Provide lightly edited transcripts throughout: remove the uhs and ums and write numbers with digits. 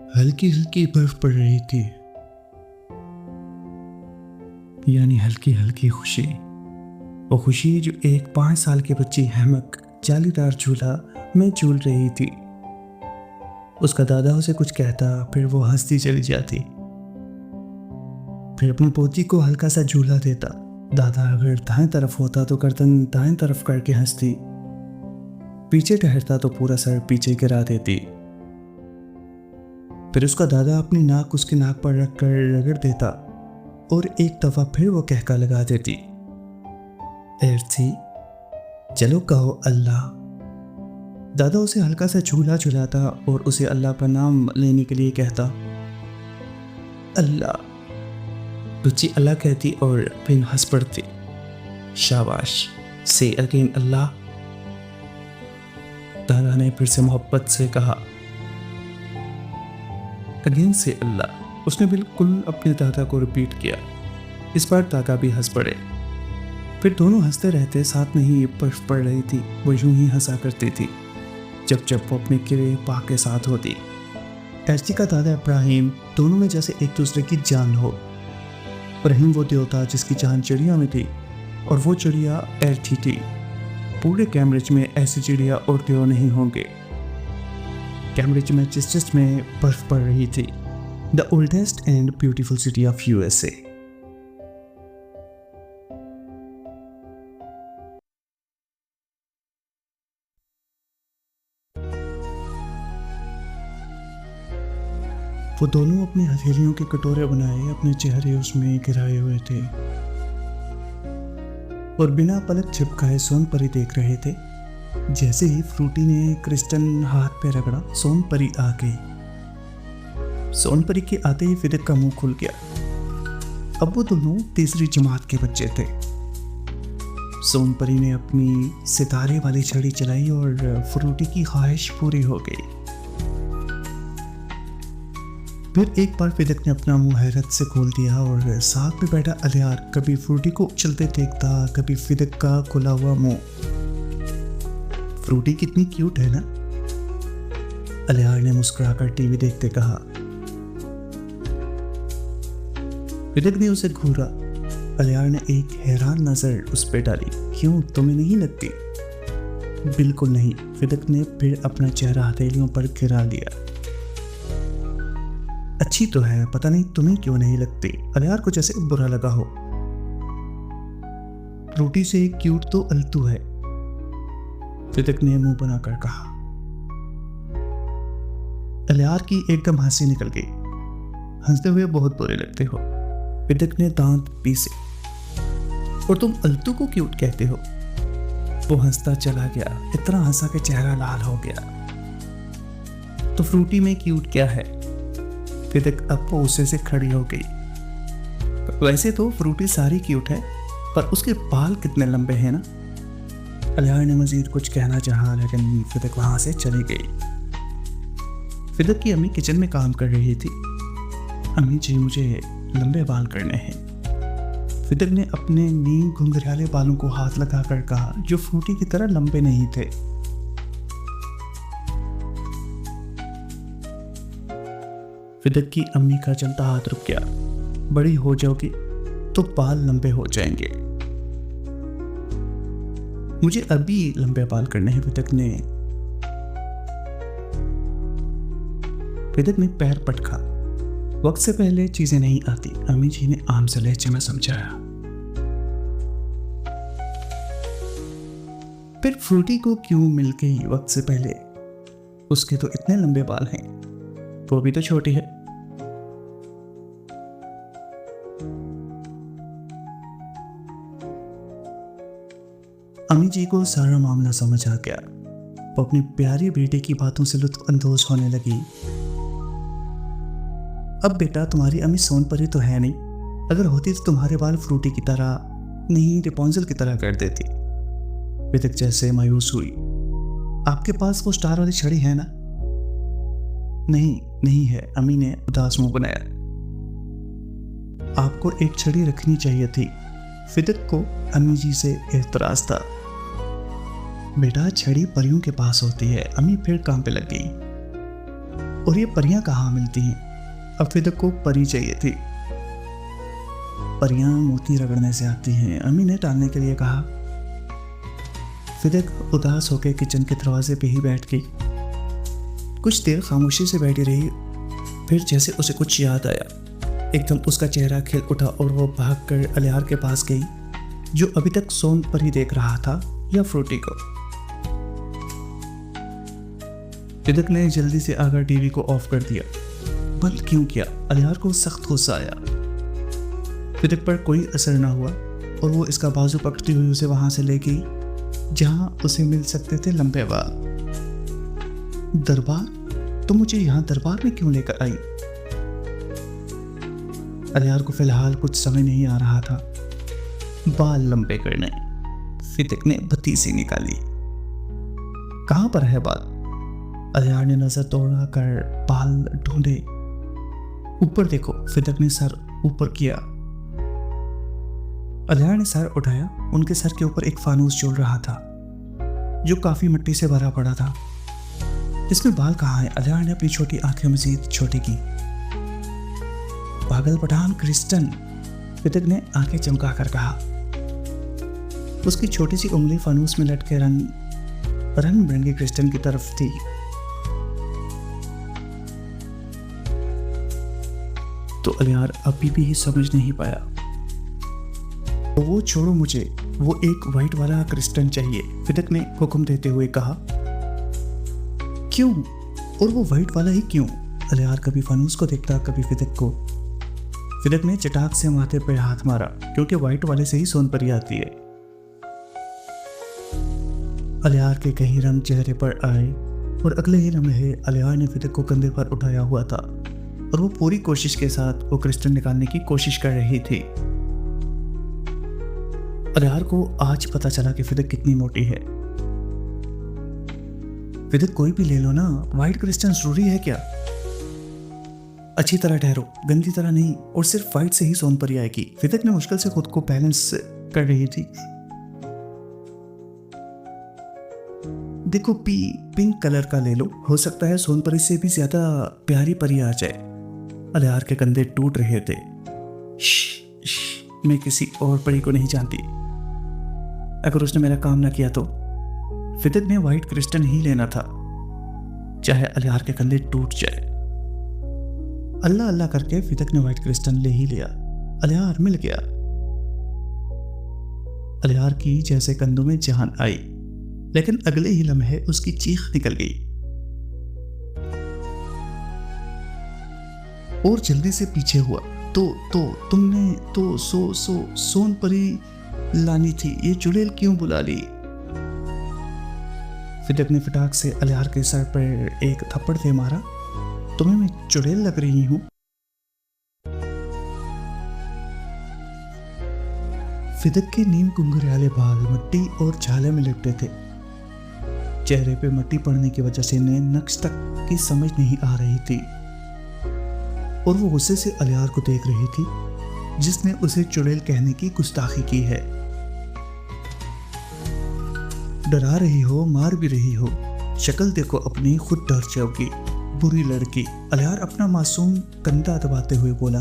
हल्की हल्की बर्फ पड़ रही थी, यानी हल्की हल्की खुशी। वो खुशी जो एक 5 साल की बच्ची हैमक जालीदार झूला में झूल रही थी। उसका दादा उसे कुछ कहता, फिर वो हंसती चली जाती। फिर अपनी पोती को हल्का सा झूला देता। दादा अगर दाएं तरफ होता तो गर्दन दाएं तरफ करके हंसती, पीछे ठहरता तो पूरा सर पीछे गिरा देती। फिर उसका दादा अपनी नाक उसकी नाक पर रख कर रगड़ देता और एक दफा फिर वो कहका लगा देती, एर्थी चलो कहो अल्लाह। दादा उसे हल्का सा झूला झुलाता और उसे अल्लाह का नाम लेने के लिए कहता, अल्लाह। बच्ची अल्लाह कहती और फिर हंस पड़ती। शाबाश, से अगेन अल्लाह। दादा ने फिर से मोहब्बत से कहा, अगेन से अल्लाह। उसने बिल्कुल अपने दादा को रिपीट किया। इस बार दादा भी हंस पड़े। फिर दोनों हंसते रहते। साथ में ही बर्फ पड़ रही थी। वो यूं ही हंसा करती थी जब जब वो अपने किरे पा के साथ होती। एर्थी का दादा इब्राहिम, दोनों में जैसे एक दूसरे की जान हो। इब्राहिम वो देवता जिसकी जान चिड़िया में थी और वो चिड़िया एर्थी थी। पूरे कैम्ब्रिज में ऐसी चिड़िया और क्यों नहीं होंगे। कैम्ब्रिज मैसेचुसेट्स में बर्फ पड़ रही थी। The oldest and beautiful city of USA. वो दोनों अपनी हथेलियों के कटोरे बनाए अपने चेहरे उसमें गिराए हुए थे और बिना पलक झपकाए सोनपरी देख रहे थे। जैसे ही फ्रूटी ने क्रिस्टन हाथ पे रगड़ा, सोनपरी आ गई। सोनपरी के आते ही फिदक का मुंह खुल गया। अब वो दोनों तीसरी जमात के बच्चे थे। सोनपरी ने अपनी सितारे वाली छड़ी चलाई और फ्रूटी की ख्वाहिश पूरी हो गई। फिर एक बार फिदक ने अपना मुंह हैरत से खोल दिया और साथ में बैठा अलियार कभी फ्रूटी को उछलते देखता, कभी फिदक का खुला हुआ मुंह। फ्रूटी कितनी क्यूट है ना, अलियार ने मुस्कुराकर टीवी देखते कहा। फिदक ने उसे घूरा। अलियार ने एक हैरान नजर उस पे डाली। क्यों, तुम्हें नहीं लगती? बिल्कुल नहीं। फिदक ने फिर अपना चेहरा हथेलियों पर गिरा लिया। अच्छी तो है, पता नहीं तुम्हें क्यों नहीं लगती। अलियार को जैसे बुरा लगा हो। फ्रूटी से क्यूट तो अल्तू है, फिदक ने मुंह बनाकर कहा। अलियार की एकदम हंसी निकल गई। हंसते हुए बहुत बुरे लगते हो, फिदक ने दांत पीसे। और तुम अल्तू को क्यूट कहते हो? वो हंसता चला गया। इतना हंसा कि चेहरा लाल हो गया। तो फ्रूटी में क्यूट क्या है? फिदक अब पोसे से खड़ी हो गई। वैसे तो फ्रूटी सारी क्यूट है, पर उसके बाल कितने लंबे हैं ना। अलियार ने मजीद कुछ कहना चाहा, लेकिन फिदक वहां से चली गई। फिदक की अम्मी किचन में काम कर रही थी। अम्मी जी, मुझे लंबे बाल करने हैं। फिदक ने अपने नीम घुंघराले बालों को हाथ लगाकर कहा, जो फ्रूटी की तरह लंबे नहीं थे। फिदक की अम्मी का चलता हाथ रुक गया। बड़ी हो जाओगी तो बाल लंबे हो जाएंगे। मुझे अभी लंबे बाल करने हैं। फिदक ने पैर पटका। वक्त से पहले चीजें नहीं आती, अम्मी जी ने आम से लहजे में समझाया। फिर फ्रूटी को क्यों मिल गई वक्त से पहले? उसके तो इतने लंबे बाल हैं, वो भी तो छोटी है। अम्मी जी को सारा मामला समझ आ गया। वो अपनी प्यारी बेटे की बातों से लुत्फ अंदोज होने लगी। अब बेटा, तुम्हारी अम्मी सोनपरी तो है नहीं। अगर होती तो तुम्हारे बाल फ्रूटी की तरह नहीं, रेपुंज़ल की तरह कर देती। फिदक जैसे मायूस हुई। आपके पास वो स्टार वाली छड़ी है ना? नहीं, नहीं है, अम्मी ने उदास मुंह बनाया। आपको एक छड़ी रखनी चाहिए थी। फिदक को अम्मी जी से एतराज था। बेटा, छड़ी परियों के पास होती है। अम्मी फिर काम पे लग गई। और ये परियां कहाँ मिलती हैं? अब फिदक को परी चाहिए थी। परियां मोती रगड़ने से आती हैं, अम्मी ने टालने के लिए कहा। फिदक उदास होकर किचन के दरवाजे पे ही बैठ गई। कुछ देर खामोशी से बैठी रही, फिर जैसे उसे कुछ याद आया, एकदम उसका चेहरा खिल उठा और वो भागकर अलियार के पास गई, जो अभी तक सोन परी देख रहा था, या फ्रूटी को। फिदक ने जल्दी से आकर टीवी को ऑफ कर दिया। बंद क्यों किया? अलियार को सख्त गुस्सा आया। फिदक पर कोई असर ना हुआ और वो इसका बाजू पकड़ती हुई उसे वहां से ले गई जहां उसे मिल सकते थे लंबे बाल। दरबार? तुम मुझे यहाँ दरबार में क्यों लेकर आई? अलियार को फिलहाल कुछ समझ नहीं आ रहा था। बाल लंबे करने। फिदक ने भतीसी निकाली। कहां पर है बाल? अलियार ने नजर दौड़ा कर बाल ढूंढे। ऊपर देखो। फिदक ने सर ऊपर किया। अलियार ने सर उठाया। उनके सर के ऊपर एक फानूस चल रहा था जो काफी मिट्टी से भरा पड़ा था। इसमें बाल कहाँ है? अलियार ने अपनी छोटी आंखें मजीद छोटी की। पागल पठान क्रिस्टन, फिदक ने आंखें चमकाकर कहा। उसकी छोटी सी उंगली फानूस में लटके रंग बिरंगी क्रिस्टन की तरफ थी। तो अलियार अभी भी समझ नहीं पाया। तो वो छोड़ो मुझे, वो एक वाइट वाला क्रिस्टन चाहिए, फिदक ने हुक्म देते हुए कहा। क्यों? और वो वाइट वाला ही क्यों? अलियार कभी फानूस को देखता, कभी फिदक को। फिदक ने चटाक से माथे पर हाथ मारा, क्योंकि वाइट वाले से ही सोन परी आती है। अलियार के कई रंग चेहरे पर आए और अगले ही लम्हे अलियार ने फिदक को कंधे पर उठाया हुआ था और वो पूरी कोशिश के साथ वो क्रिस्टल निकालने की कोशिश कर रही थी। अलियार को आज पता चला कि फिदक कितनी मोटी है। फिदक कोई भी ले लो ना, व्हाइट क्रिस्टल जरूरी है क्या? अच्छी तरह ठहरो, गंदी तरह नहीं, और सिर्फ व्हाइट से ही सोन परी आएगी। फिदक ने मुश्किल से खुद को बैलेंस कर रही थी। देखो पिंक कलर का ले लो, हो सकता है सोन परी से भी ज्यादा प्यारी परी आ जाए। अलियार के कंधे टूट रहे थे। मैं किसी और परी को नहीं जानती। अगर उसने मेरा काम ना किया तो? फिदक ने व्हाइट क्रिस्टल ही लेना था, चाहे अलियार के कंधे टूट जाए। अल्लाह अल्लाह करके फिदक ने व्हाइट क्रिस्टल ले ही लिया। अलियार मिल गया। अलियार की जैसे कंधों में जान आई, लेकिन अगले ही लम्हे उसकी चीख निकल गई और जल्दी से पीछे हुआ। तुमने तो सोन परी लानी थी, ये चुड़ैल क्यों बुला ली? फिदक ने फटाक से अलियार के सर पर एक थप्पड़ दे मारा। तुम्हें मैं चुड़ैल लग रही हूं? फिदक के नीम घुंघराले बाल मिट्टी और छाले में लिपटे थे। चेहरे पे मिट्टी पड़ने की वजह से इन्हें नक्श तक की समझ नहीं आ रही थी और वो गुस्से से अलियार को देख रही थी, जिसने उसे चुड़ैल कहने की गुस्ताखी की है। डरा रही हो, मार भी रही हो, शक्ल देखो अपनी, खुद डर जाओगी, बुरी लड़की। अलियार अपना मासूम कंधा दबाते हुए बोला।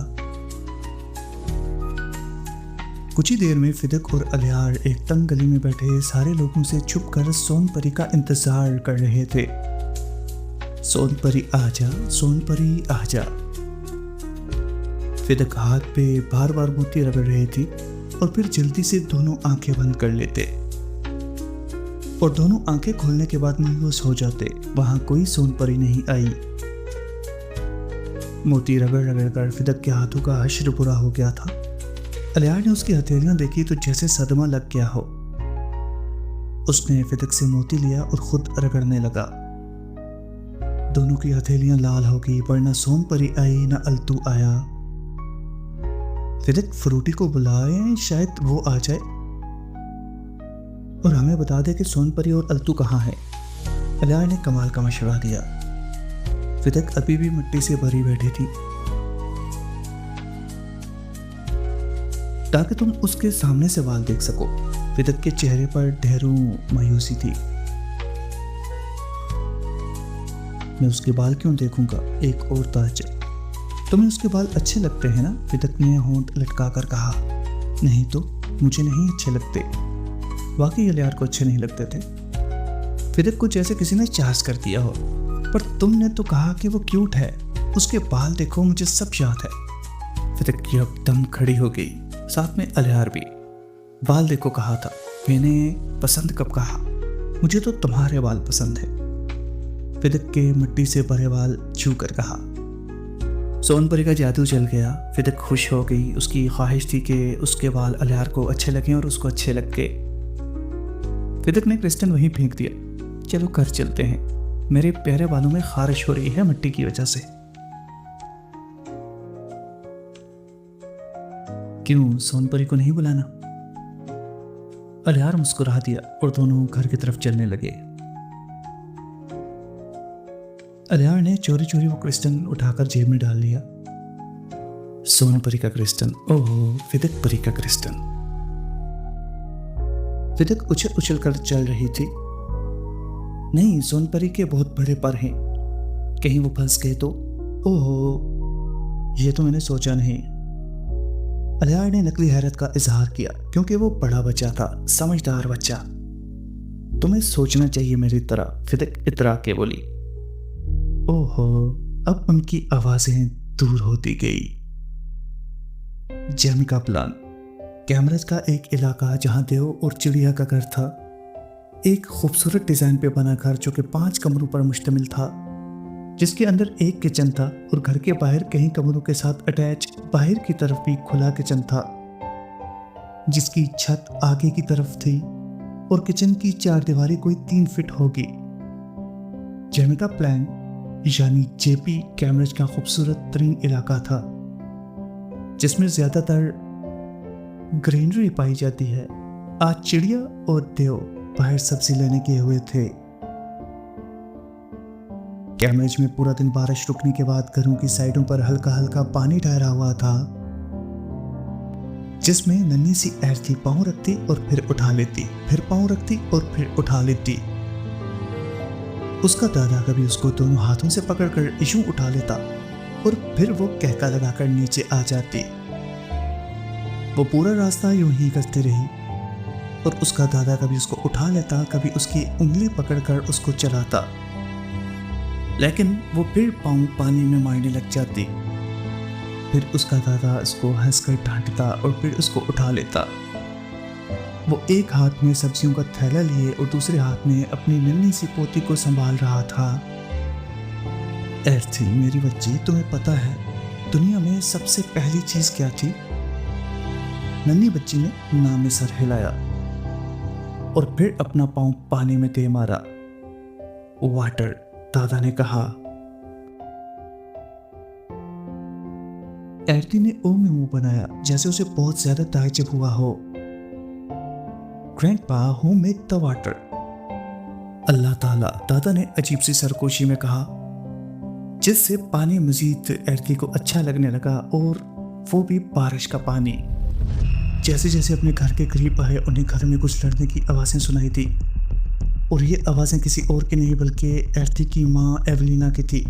कुछ ही देर में फिदक और अलियार एक तंग गली में बैठे सारे लोगों से छुपकर सोन परी का इंतजार कर रहे थे। सोन परी आजा, सोन परी आजा। फिदक हाथ पे बार बार मोती रगड़ रही थी और फिर जल्दी से दोनों आंखें बंद कर लेते और दोनों आंखें खोलने के बाद मायूस हो जाते। वहां कोई सोन परी नहीं आई। मोती रगड़ रगड़ कर फिदक के हाथों का हश्र बुरा हो गया था। अलियार ने उसकी हथेलियां देखी तो जैसे सदमा लग गया हो। उसने फिदक से मोती लिया और खुद रगड़ने लगा। दोनों की हथेलियां लाल हो गई, पर न सोन परी आई न अल्तू आया। फिदक फ्रूटी को बुलाए, शायद वो आ जाए और हमें बता दे कि सोन परी और अल्तू कहाँ है। अलियार ने कमाल का मशवरा दिया। फिदक अभी भी मिट्टी से भरी बैठी थी ताकि तुम उसके सामने से वाल देख सको। फिदक के चेहरे पर ढेरों मायूसी थी। मैं उसके बाल क्यों देखूंगा? एक और ताज्जुब। तुम्हें उसके बाल अच्छे लगते हैं ना? फिदक ने होंठ लटका कर कहा। नहीं तो मुझे नहीं अच्छे लगते। वाकई अलियार को अच्छे नहीं लगते थे। फिदक को जैसे किसी ने चार्ज कर दिया हो। पर तुमने तो कहा कि वो क्यूट है। उसके बाल देखो, मुझे सब याद है। फिदक एकदम खड़ी हो गई, साथ में अलियार भी। बाल देखो कहा था, मैंने पसंद कब कहा? मुझे तो तुम्हारे बाल पसंद है। फिदक के मिट्टी से भरे बाल छू कर कहा। सोनपरी का जादू चल गया। फिदक खुश हो गई। उसकी ख्वाहिश थी कि उसके बाल अलियार को अच्छे लगे और उसको अच्छे लग गए। फिदक ने क्रिस्टल वहीं फेंक दिया। चलो घर चलते हैं, मेरे प्यारे बालों में खारिश हो रही है मिट्टी की वजह से। क्यों, सोनपरी को नहीं बुलाना? अलियार मुस्कुरा दिया और दोनों घर की तरफ चलने लगे। अलियार ने चोरी चोरी वो क्रिस्टल उठाकर जेब में डाल लिया। सोनपरी का क्रिस्टल, ओह, फिदक परी का क्रिस्टल। फिदक उछल उछल कर चल रही थी। नहीं, सोनपरी के बहुत बड़े पर हैं, कहीं वो फंस गए तो? ओहो, ये तो मैंने सोचा नहीं। अलियार ने नकली हैरत का इजहार किया, क्योंकि वो बड़ा बच्चा था, समझदार बच्चा। तुम्हें सोचना चाहिए मेरी तरह, फिदक इतरा के बोली। ओहो, अब उनकी आवाजें दूर होती गई। जेमी का प्लान। कैमरेज का एक इलाका जहां देव और चिड़िया का घर था। एक खूबसूरत डिजाइन पे बना घर जो कि 5 कमरों पर मुश्तमिल था, जिसके अंदर एक किचन था और घर के बाहर कई कमरों के साथ अटैच बाहर की तरफ भी खुला किचन था, जिसकी छत आगे की तरफ थी और किचन की 4 दीवारें कोई 3 फीट होगी। जेमी का प्लान यानी जेपी कैमरेज का खूबसूरत तरीन इलाका था, जिसमें ज्यादातर ग्रीनरी पाई जाती है। आज चिड़िया और देव बाहर सब्जी लेने गए हुए थे। कैमरेज में पूरा दिन बारिश रुकने के बाद घरों की साइडों पर हल्का हल्का पानी ठहरा हुआ था, जिसमें नन्ही सी ऐर थी, पांव रखती और फिर उठा लेती, फिर पांव रखती और फिर उठा लेती। उसका दादा कभी उसको दोनों हाथों से पकड़कर यूं उठा लेता और फिर वो कहका लगाकर नीचे आ जाती। वो पूरा रास्ता यूं ही करती रही और उसका दादा कभी उसको उठा लेता, कभी उसकी उंगली पकड़कर उसको चलाता, लेकिन वो फिर पांव पानी में मारने लग जाती। फिर उसका दादा उसको हंसकर डांटता और फिर उसको उठा लेता। वो एक हाथ में सब्जियों का थैला लिए और दूसरे हाथ में अपनी नन्ही सी पोती को संभाल रहा था। एर्थी, मेरी बच्ची, तुम्हें पता है दुनिया में सबसे पहली चीज क्या थी? नन्ही बच्ची ने ना में सर हिलाया और फिर अपना पांव पानी में दे मारा। वाटर, दादा ने कहा। एर्थी ने ओ में मुंह बनाया, जैसे उसे बहुत ज्यादा ताज्जुब हुआ हो। Grandpa, who make the water? अल्लाह ताला, दादा ने अजीब सी सरकोशी में कहा, जिससे पानी मजीद एर्थी को अच्छा लगने लगा, और वो भी बारिश का पानी। जैसे जैसे अपने घर के करीब आए, उन्हें घर में कुछ लड़ने की आवाज़ें सुनाई थी, और ये आवाज़ें किसी और की नहीं बल्कि एर्थी की माँ एवलिना की थी,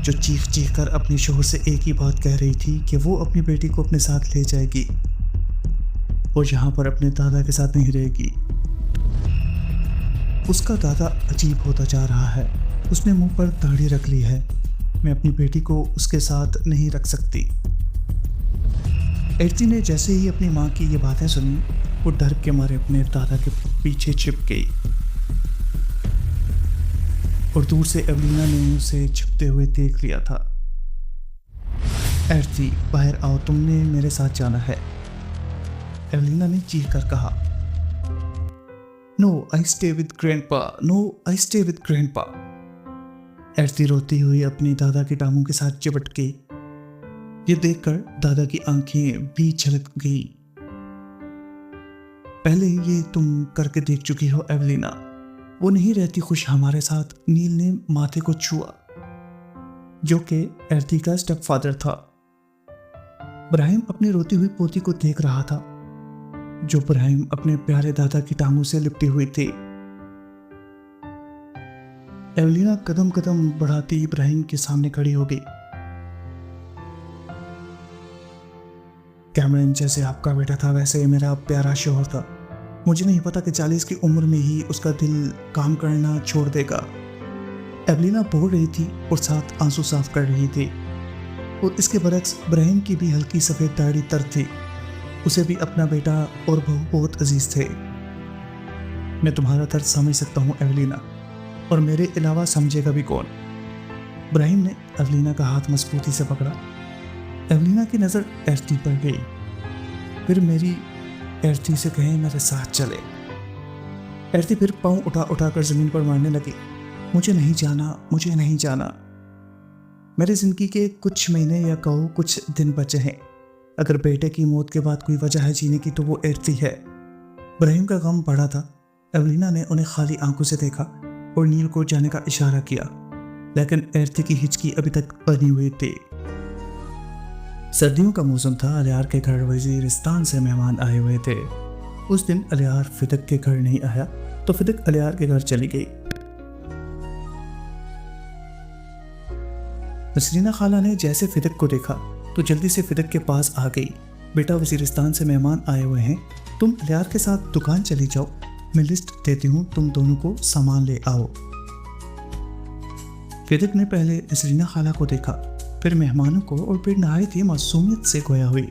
जो चीख चीख कर अपने शोहर से एक ही बात कह रही थी कि वो अपनी बेटी को अपने साथ ले जाएगी और यहाँ पर अपने दादा के साथ नहीं रहेगी। उसका दादा अजीब होता जा रहा है, उसने मुंह पर दाढ़ी रख ली है। मैं अपनी बेटी को उसके साथ नहीं रख सकती। एर्थी ने जैसे ही अपनी माँ की ये बातें सुनी, वो डर के मारे अपने दादा के पीछे छिप गई और दूर से एवलिना ने उसे छिपते हुए देख लिया था। एर्थी, बाहर आओ, तुमने मेरे साथ जाना है, एवलिना ने चीख कर कहा। No, I stay with grandpa, no, I stay with grandpa. एर्थी रोती हुई अपनी दादा की टांगों के साथ चिपट गई। ये देखकर दादा की आंखें भी झलक गई। पहले ये तुम करके देख चुकी हो एवलिना, वो नहीं रहती खुश हमारे साथ। नील ने माथे को छुआ, जो कि एर्थी का स्टेप फादर था। ब्राहिम अपनी रोती हुई पोती को देख रहा था, जो ब्राहिम अपने प्यारे दादा की टांगों से लिपटी हुई थी। एवलिना कदम कदम बढ़ाती इब्राहिम के सामने खड़ी हो गई। कैमरन जैसे आपका बेटा था वैसे मेरा प्यारा शोहर था। मुझे नहीं पता कि 40 की उम्र में ही उसका दिल काम करना छोड़ देगा। एवलिना बोल रही थी और साथ आंसू साफ कर रही थी। और इसके बरक्स इब्राहिम की भी हल्की सफ़ेद दाढ़ी तर थी। उसे भी अपना बेटा और बहू बहुत अजीज थे। मैं तुम्हारा दर्द समझ सकता हूँ एवलिना, और मेरे अलावा समझेगा भी कौन। इब्राहिम ने एवलिना का हाथ मजबूती से पकड़ा। एवलिना की नज़र एर्थी पर गई। फिर मेरी एर्थी से कहें मेरे साथ चले। एर्थी फिर पाँव उठा उठा कर ज़मीन पर मारने लगी। मुझे नहीं जाना, मुझे नहीं जाना। मेरी ज़िंदगी के कुछ महीने या कहो कुछ दिन बचे हैं। अगर बेटे की मौत के बाद कोई वजह है जीने की तो वो एर्थी है। इब्राहिम का गम बढ़ा था। एवलिना ने उन्हें खाली आंखों से देखा और नील को जाने का इशारा किया, लेकिन एर्थी की हिचकी अभी तक बनी हुई थी। सर्दियों का मौसम था। अलियार के घर वजीरिस्तान से मेहमान आए हुए थे। उस दिन अलियार फिदक के घर नहीं आया तो फिदक अलियार के घर चली गई। नसरीना खाला ने जैसे फिदक को देखा तो जल्दी से फिदक के पास आ गई। बेटा वजीरिस्तान से मेहमान आए हुए हैं, तुम अलियार के साथ दुकान चली जाओ, मैं लिस्ट देती हूँ, तुम दोनों को सामान ले आओ। फिदक ने पहले नसरीना खाला को देखा, फिर मेहमानों को, और फिर नहायत ही मासूमियत से गोया हुई।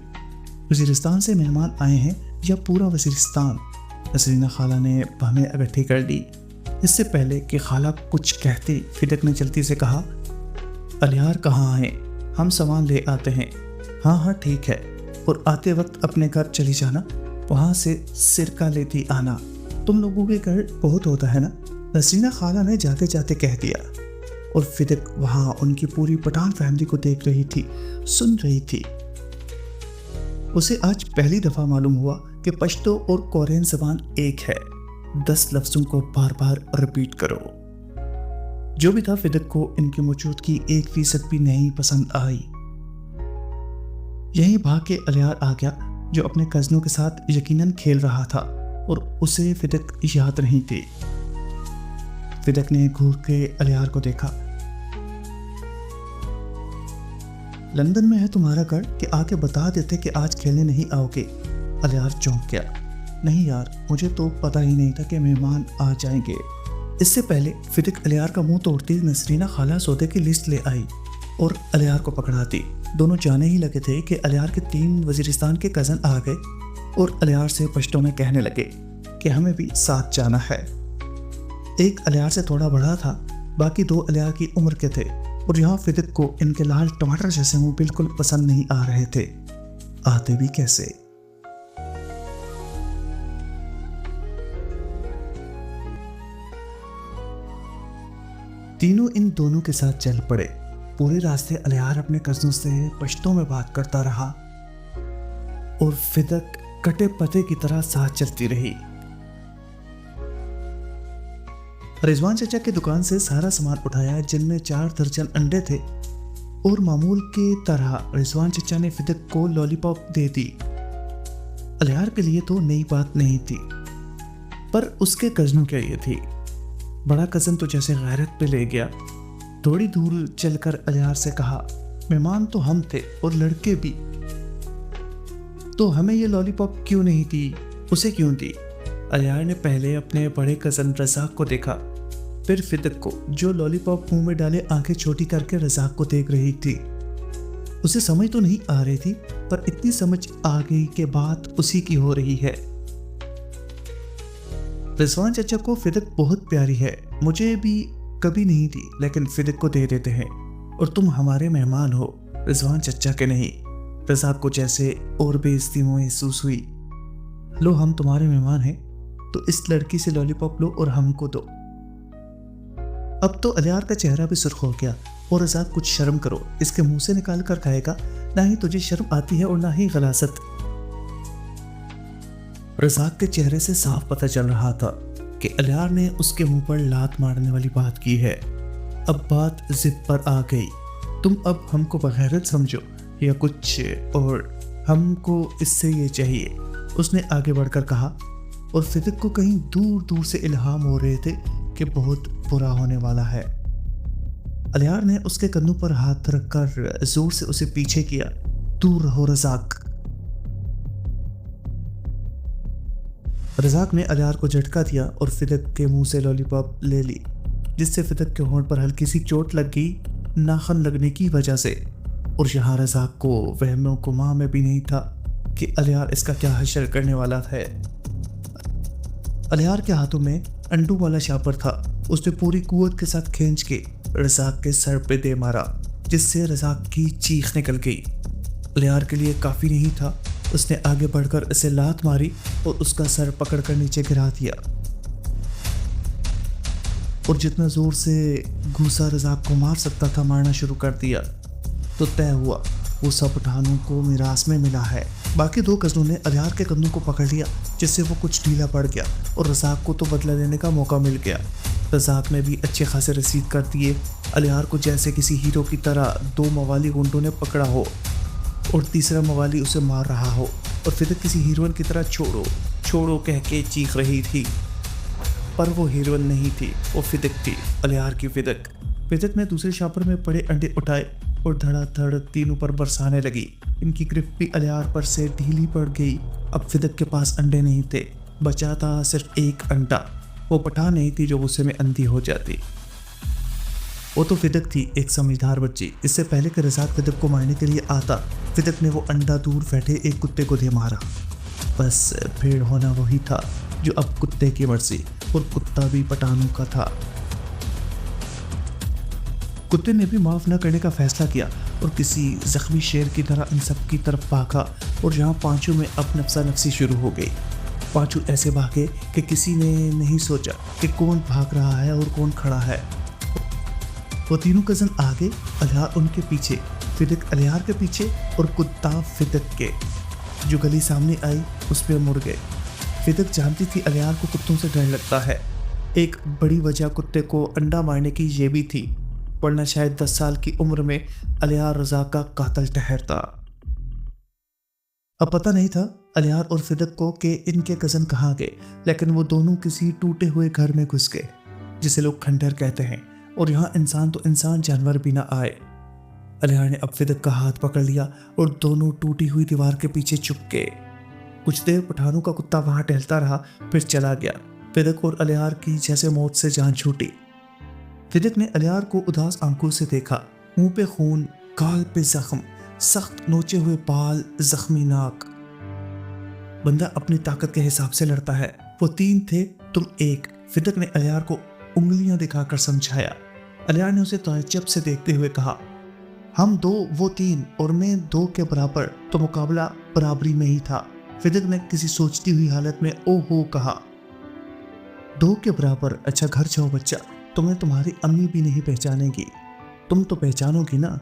वजीरिस्तान से मेहमान आए हैं या पूरा वजीरिस्तान? नसरीना खाला ने बाहें इकट्ठी कर दी। इससे पहले कि खाला कुछ कहती, फिदक ने जल्दी से कहा, अलियार कहाँ हैं? हम सामान ले आते हैं। हाँ हाँ ठीक है, और आते वक्त अपने घर चली जाना, वहाँ से सिरका लेती आना। तुम लोगों के घर बहुत होता है ना? नसरीना खाला ने जाते जाते कह दिया। और फिदक वहाँ उनकी पूरी पठान फैमिली को देख रही थी, सुन रही थी। उसे आज पहली दफ़ा मालूम हुआ कि पश्तो और कोरियन ज़बान एक है। 10 लफ्ज़ों को बार बार रिपीट करो। जो भी था, फिदक को इनकी मौजूदगी 1% भी नहीं पसंद आई। यहीं भाग के अलियार आ गया जो अपने कज़नों के साथ यकीनन खेल रहा था, और उसे फिदक याद नहीं थी। फिदक ने घूर के अलियार को देखा। लंदन में है तुम्हारा घर कि आके बता देते कि आज खेलने नहीं आओगे। अलियार चौंक गया। नहीं यार, मुझे तो पता ही नहीं था कि मेहमान आ जाएंगे। इससे पहले फिदक अलियार का मुंह तोड़ती नसरीना खाला सौदे की लिस्ट ले आई और अलियार को पकड़ाती। दोनों जाने ही लगे थे कि अलियार के 3 वजीरिस्तान के कज़न आ गए और अलियार से पश्तो में कहने लगे कि हमें भी साथ जाना है। एक अलियार से थोड़ा बड़ा था, बाकी 2 अलियार की उम्र के थे, और यहाँ फिदक को इनके लाल टमाटर जैसे मुंह बिल्कुल पसंद नहीं आ रहे थे। आते भी कैसे? तीनों इन दोनों के साथ चल पड़े। पूरे रास्ते अलियार अपने कज़नों से पश्तो में बात करता रहा और फिदक कटे पते की तरह साथ चलती रही। रिजवान चचा की दुकान से सारा सामान उठाया, जिनमें 4 दर्जन अंडे थे, और मामूल की तरह रिजवान चचा ने फिदक को लॉलीपॉप दे दी। अलियार के लिए तो नई बात नहीं थी, पर उसके कज़नों के लिए थी। बड़ा कज़न तो जैसे गैरत पे ले गया। थोड़ी दूर चलकर अलियार से कहा, मेहमान तो हम थे और लड़के भी, तो हमें ये लॉलीपॉप क्यों नहीं दी? उसे क्यों दी? अलियार ने पहले अपने बड़े कज़न रज़ाक को देखा, फिर फिदक को, जो लॉलीपॉप मुंह में डाले आंखें छोटी करके रज़ाक को देख रही थी। उसे समझ तो नहीं आ रही थी, पर इतनी समझ आ गई कि बात उसी की हो रही है। रिजवान चचा को फिदक बहुत प्यारी है, मुझे भी कभी नहीं दी, लेकिन फिदक को दे देते हैं, और तुम हमारे मेहमान हो, रिजवान चचा के नहीं। रज़ाक को जैसे और बेइज्जती महसूस हुई। लो, हम तुम्हारे मेहमान हैं, तो इस लड़की से लॉलीपॉप लो और हमको दो। अब तो अलियार का चेहरा भी सुर्ख हो गया। और रज़ाक, कुछ शर्म करो, इसके मुंह से निकाल कर खाएगा, ना ही तुझे शर्म आती है और ना ही गलासत। रज़ाक के चेहरे से साफ पता चल रहा था कि अलियार ने उसके मुंह पर लात मारने वाली बात की है। अब बात जिद पर आ गई। तुम अब हमको बगैरत समझो या कुछ, और हमको इससे ये चाहिए, उसने आगे बढ़कर कहा। और फिदक को कहीं दूर दूर से इल्हाम हो रहे थे कि बहुत बुरा होने वाला है। अलियार ने उसके कंधों पर हाथ रखकर जोर से उसे पीछे किया। दूर रहो रज़ाक। रज़ाक ने अलियार को झटका दिया और फिदक के मुंह से लॉलीपॉप ले ली, जिससे फिदक के होंठ पर हल्की सी चोट लग गई नाखन लगने की वजह से। और यहाँ रज़ाक को वहमो गुमा में भी नहीं था कि अलियार इसका क्या हशर करने वाला है। अलियार के हाथों में अंडू वाला शापर था। उसने पूरी कुव्वत के साथ खींच के रज़ाक के सर पे दे मारा, जिससे रज़ाक की चीख निकल गई। अलियार के लिए काफ़ी नहीं था। उसने आगे बढ़कर इसे लात मारी और उसका सर पकड़कर नीचे गिरा दिया। और जितना जोर से घूसा रज़ाक को मार सकता था मारना शुरू कर दिया। तो तय हुआ वो सब पठानों को मिरास में मिला है। बाकी 2 कज़नों ने अलियार के कंधों को पकड़ लिया, जिससे वो कुछ ढीला पड़ गया और रज़ाक को तो बदला लेने का मौका मिल गया। रज़ाक ने भी अच्छे खासे रसीद कर दिए। अलियार को जैसे किसी हीरो की तरह 2 मवाली गुंडों ने पकड़ा हो और तीसरा मवाली उसे मार रहा हो, और फिदक किसी हीरोइन की तरह छोड़ो छोड़ो कह के चीख रही थी। पर वो हीरोइन नहीं थी, वो फिदक थी, अलियार की फिदक। फिदक ने दूसरे शापर में पड़े अंडे उठाए और धड़ाधड़ तीनों पर बरसाने लगी। इनकी ग्रिप भी अलियार पर से ढीली पड़ गई। अब फिदक के पास अंडे नहीं थे, बचा था सिर्फ एक अंडा। वो पठान नहीं थी जो गुस्से में अंधी हो जाती। वो तो फिदक थी, एक समझदार बच्ची। इससे पहले कि रज़ाक फिदक को मारने के लिए आता, फिदक ने वो अंडा दूर बैठे एक कुत्ते को दे मारा। बस भेड़ होना वही था जो अब कुत्ते की मर्जी, और कुत्ता भी पठानों का था। कुत्ते ने भी माफ न करने का फैसला किया और किसी जख्मी शेर की तरह इन सब की तरफ भागा। और जहाँ पांचों में अब नफसा नफसी शुरू हो गई। पांचों ऐसे भागे कि किसी ने नहीं सोचा कि कौन भाग रहा है और कौन खड़ा है। वो तीनों कज़न आगे, अलियार उनके पीछे, फिदक अलियार के पीछे और कुत्ता फिदक के। जो गली सामने आई उस पर मुड़ गए। फिदक जानती थी अलियार को कुत्तों से डर लगता है। एक बड़ी वजह कुत्ते को अंडा मारने की ये भी थी, वरना शायद 10 साल की उम्र में अलियार रज़ाक का कातिल ठहरता। अब पता नहीं था अलियार और फिदक को कि इनके कज़न कहाँ गए, लेकिन वो दोनों किसी टूटे हुए घर में घुस गए, जिसे लोग खंडहर कहते हैं। और यहाँ इंसान तो इंसान, जानवर भी ना आए। अलियार ने अब फिदक का हाथ पकड़ लिया और दोनों टूटी हुई दीवार के पीछे छुप गए। कुछ देर पठानों का कुत्ता वहां टहलता रहा, फिर चला गया। फिदक और अलियार की जैसे मौत से जान छूटी। फिदक ने अलियार को उदास आंखों से देखा। मुंह पे खून, गाल पे जख्म, सख्त नोचे हुए बाल, जख्मी नाक। बंदा अपनी ताकत के हिसाब से लड़ता है। वो 3 थे, तुम 1। फिदक ने अलियार को उंगलियां दिखाकर समझाया। अलियार ने उसे ताज्जुब से देखते हुए कहा, हम 2 वो 3 और मैं 2 के बराबर, तो मुकाबला बराबरी में ही था। फिदक ने किसी सोचती हुई हालत में ओहो कहा। 2 के बराबर? अच्छा घर जाओ बच्चा, तुम्हें तुम्हारी अम्मी भी नहीं पहचानेगी, तुम तो पहचानोगी ना।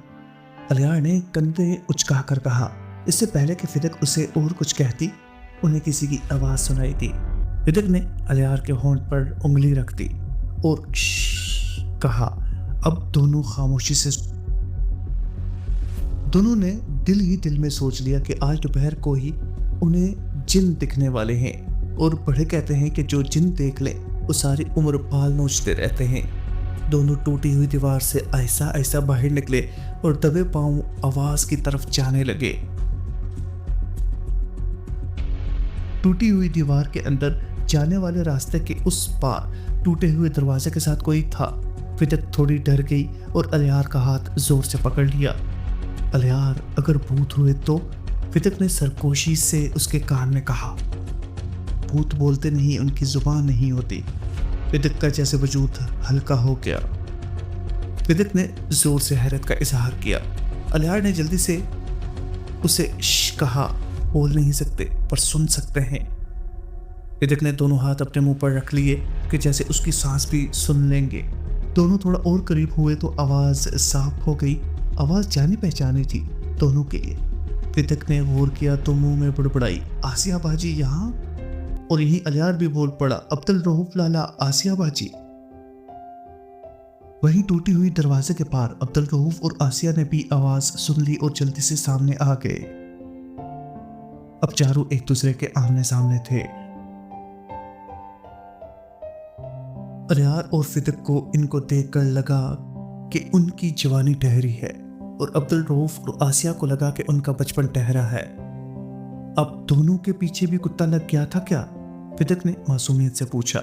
अलियार ने कंधे उचका कर कहा। इससे पहले कि फिदक उसे और कुछ कहती, उन्हें किसी की आवाज सुनाई दी। फिदक ने अलियार के होंठ पर उंगली रख दी और कहा। अब दोनों खामोशी से। दोनों ने दिल ही दिल में सोच लिया कि आज दोपहर को ही उन्हें जिन दिखने वाले हैं। और बड़े कहते हैं कि जो जिन देख ले वो सारी उम्र बाल नोचते रहते हैं। दोनों टूटी हुई दीवार से ऐसा ऐसा बाहर निकले और दबे पांव आवाज की तरफ जाने लगे। टूटी हुई दीवार के अंदर जाने वाले रास्ते के उस पार टूटे हुए दरवाजे के साथ कोई था। फिदक थोड़ी डर गई और अलियार का हाथ जोर से पकड़ लिया। अलियार, अगर भूत हुए तो? फिदक ने सरगोशी से उसके कान में कहा। भूत बोलते नहीं, उनकी जुबान नहीं होती। फिदक का जैसे वजूद हल्का हो गया। फिदक ने जोर से हैरत का इजहार किया। अलियार ने जल्दी से उसे कहा, बोल नहीं सकते पर सुन सकते हैं। फिदक ने दोनों हाथ अपने मुंह पर रख लिए कि जैसे उसकी सांस भी सुन लेंगे। दोनों थोड़ा और करीब हुए तो आवाज साफ हो गई। आवाज जानी पहचानी थी दोनों के लिए। फिदक ने गौर किया तो मुंह में बड़बड़ाई, आसिया बाजी यहाँ? और यही अलियार भी बोल पड़ा, अब्दुल रऊफ लाला, आसिया बाजी। वहीं टूटी हुई दरवाजे के पार अब्दुल रऊफ और आसिया ने भी आवाज सुन ली और जल्दी से सामने आ गए। अब चारों एक दूसरे के आमने सामने थे। अलियार और फिदक को इनको देखकर लगा कि उनकी जवानी ठहरी है और अब्दुल रऊफ और आसिया को लगा कि उनका बचपन ठहरा है। अब दोनों के पीछे भी कुत्ता लग गया था क्या? फिदक ने मासूमियत से पूछा।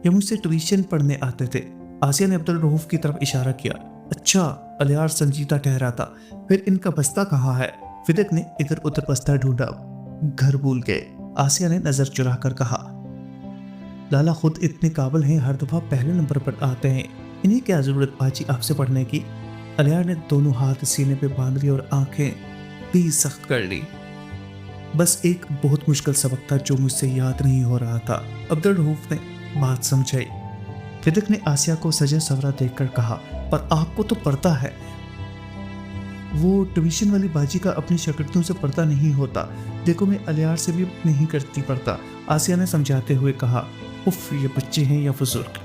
ये मुझसे ट्यूशन पढ़ने आते थे। आसिया ने अब्दुल रऊफ की तरफ इशारा किया। अच्छा, अलियार संजीदा ठहरा था। फिर इनका बस्ता कहाँ है? फिदक ने इधर उधर बस्ता ढूंढा। घर भूल गए, आसिया ने नजर चुरा कर कहा। लाला खुद इतने काबिल हैं, हर दफा पहले नंबर पर आते हैं। इन्हें क्या जरूरत बाजी आपसे पढ़ने की? अलियार ने दोनों हाथ सीने पे बांध लिए और आंखें भी सख्त कर ली। बस एक बहुत मुश्किल सबक था जो मुझसे याद नहीं हो रहा था। अब्दुल रऊफ ने बात समझाई। फिदक ने आसिया को सजा सवरा देखकर कहा, पर आपको तो पड़ता है। वो ट्यूशन वाली बाजी का अपनी शागिर्दों से पढ़ता नहीं होता। देखो, मैं अलियार से भी नहीं करती पढ़ता, आसिया ने समझाते हुए कहा। उफ, ये बच्चे हैं या बुजुर्ग,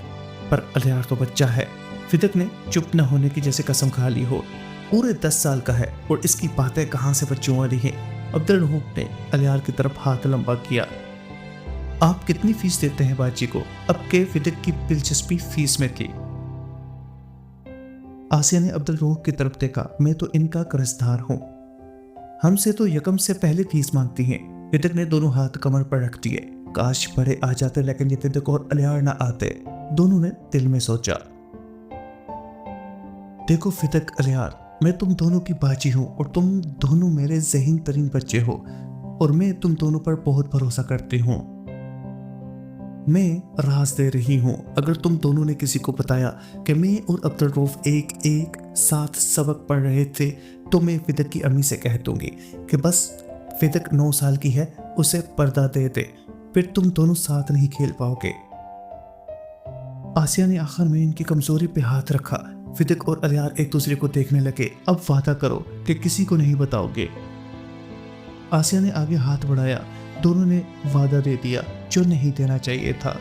पर अलियार तो बच्चा है। फिदक ने चुप न होने की जैसे कसम खा ली हो। पूरे 10 साल का है और इसकी बातें कहाँ से बच्चों वाली हैं। अब्दुल रऊफ ने अलियार की तरफ हाथ लंबा किया। आप कितनी फीस देते हैं बाजी को? अब के फिदक की दिलचस्पी फीस में थी। आसिया ने अब्दुल रऊफ की तरफ देखा। मैं तो इनका कर्जदार हूँ, हमसे तो यकम से पहले फीस मांगती हैं। फिदक ने दोनों हाथ कमर पर रख दिए। काश बड़े आ जाते, लेकिन ये फिदक और अलियार ना आते, दोनों ने दिल में सोचा। देखो फिदक, अलियार, मैं तुम दोनों की बाजी हूँ और तुम दोनों मेरे ज़हीन तरीन बच्चे हो और मैं तुम दोनों पर बहुत भरोसा करती हूँ। मैं राज दे रही हूँ, अगर तुम दोनों ने किसी को बताया कि मैं और अब्दुल रऊफ एक साथ सबक पढ़ रहे थे तो मैं फिदक की अम्मी से कह दूंगी कि बस फिदक 9 साल की है, उसे पर्दा दे दे, फिर तुम दोनों साथ नहीं खेल पाओगे। आसिया ने आखिर में इनकी कमजोरी पे हाथ रखा। फिदक और अलियार एक दूसरे को देखने लगे। अब वादा करो कि किसी को नहीं बताओगे। आसिया ने आगे हाथ बढ़ाया। दोनों ने वादा दे दिया जो नहीं देना चाहिए था।